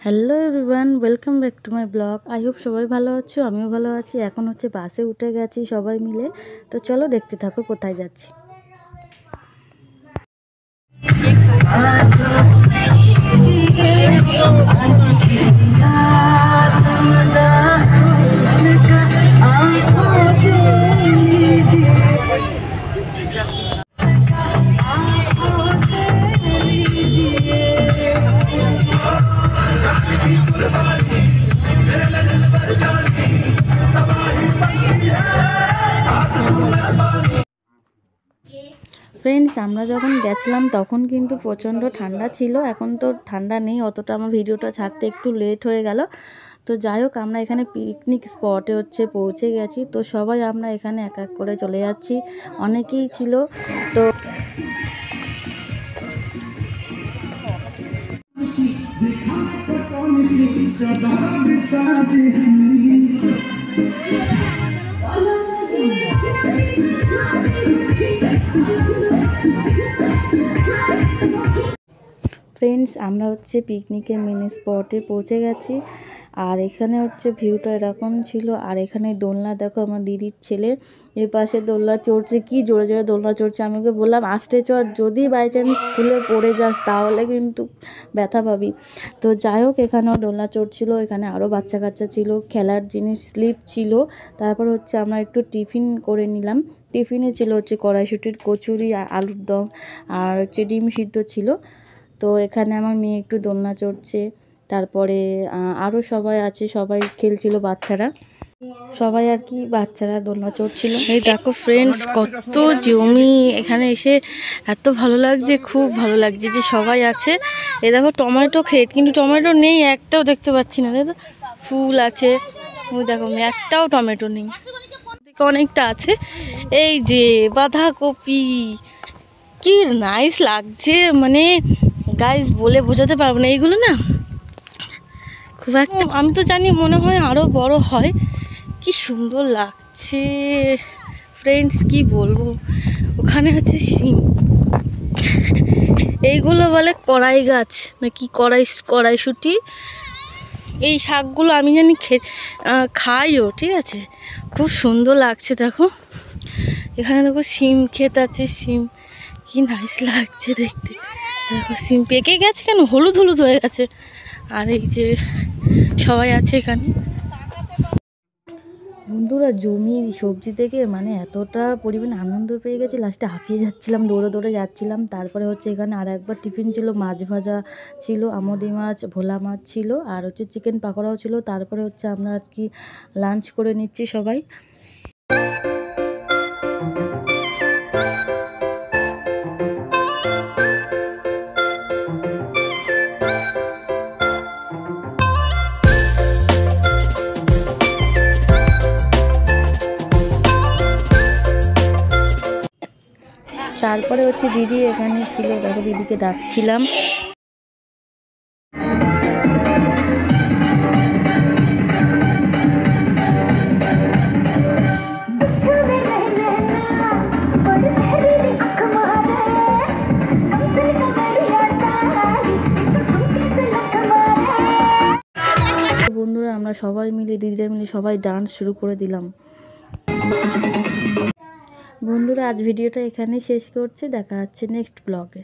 Hello everyone, welcome back to my blog. I hope সবাই ভালো আছো, আমিও ভালো আছি। এখন হচ্ছে বাসে উঠে গেছি সবাই মিলে। তো চলো দেখতে থাকো কোথায় যাচ্ছি। ফ্রেন্ডস, আমরা যখন গেছিলাম তখন কিন্তু প্রচণ্ড ঠান্ডা ছিল। এখন তো ঠান্ডা নেই অতটা, আমার ভিডিওটা ছাড়তে একটু লেট হয়ে গেল। তো যাই হোক, আমরা এখানে পিকনিক স্পটে পৌঁছে গেছি। তো সবাই আমরা এখানে এক এক করে চলে যাচ্ছি, অনেকেই ছিল। তো ফ্রেন্ডস, আমরা পিকনিকের মিনি স্পটে পৌঁছে গেছি। আর এখানে ভিউটা এরকম ছিল। আর এখানে দোলনা দেখো, আমার দিদির ছেলে এই পাশে দোলনা চড়ছে, কি জোরে জোরে দোলনা চড়ছে। আমি ওকে বললাম আস্তে চড়, যদি বাই চান্স স্কুলে পড়ে যাস তাহলে কিন্তু ব্যথা পাবি। তো যাই হোক, এখানেও দোলনা চড়ছিল। এখানে আরও বাচ্চা কাচ্চা ছিল, খেলার জিনিস, স্লিপ ছিল। তারপর আমরা একটু টিফিন করে নিলাম। টিফিনে ছিল কড়াইশুঁটির কচুরি, আর আলুর দম, আর ডিম সিদ্ধ ছিল। তো এখানে আমার মেয়ে একটু দোলনা চড়ছে। তারপরে আরও সবাই আছে, সবাই খেলছিল, বাচ্চারা সবাই আর কি, বাচ্চারা দোলনা চড়ছিল। এই দেখো ফ্রেন্ডস, কত জমি এখানে এসে এত ভালো লাগছে, খুব ভালো লাগছে যে সবাই আছে। এই দেখো টমেটো ক্ষেত, কিন্তু টমেটো নেই, একটাও দেখতে পাচ্ছি না। দেখো ফুল আছে, ওই দেখো একটাও টমেটো নেই, অনেকটা আছে। এই যে বাঁধাকপি, কি নাইস লাগছে, মানে গাইস বলে বোঝাতে পারবো না। এইগুলো না খুব একটা, আমি তো জানি মনে হয় আরও বড় হয়। কি সুন্দর লাগছে ফ্রেন্ডস, কি বলবো। ওখানে সিম, এইগুলো বলে কড়াই গাছ নাকি কড়াইশুঁটি। এই শাকগুলো আমি জানি খাইও, ঠিক আছে। খুব সুন্দর লাগছে। দেখো এখানে দেখো সিম ক্ষেত আছে, সিম কি নাইস লাগছে দেখতে। দেখো সিম পেকে গেছে, কেন হলুদ হলুদ হয়ে গেছে। আর এই যে সবাই আছে এখানে। বন্ধুরা, জমি সবজি থেকে মানে এতটা পরিমাণে আনন্দ পেয়ে গেছি, লাস্টে হাঁপিয়ে যাচ্ছিলাম, দৌড়ে দৌড়ে যাচ্ছিলাম। তারপরে এখানে আর একবার টিফিন ছিল, মাছ ভাজা ছিল, আমোদি মাছ, ভোলা মাছ ছিল, আর চিকেন পাকোড়াও ছিল। তারপরে আমরা আর কি লাঞ্চ করে নিচ্ছি সবাই। তারপরে দিদি এখানে ছিল, দেখো দিদিকে ডাকছিলাম। বন্ধুরা, আমরা সবাই মিলে, দিদিরা মিলে সবাই ডান্স শুরু করে দিলাম। বন্ধুরা, আজ ভিডিওটা এখানেই শেষ করছি, দেখা হচ্ছে নেক্সট ব্লগে।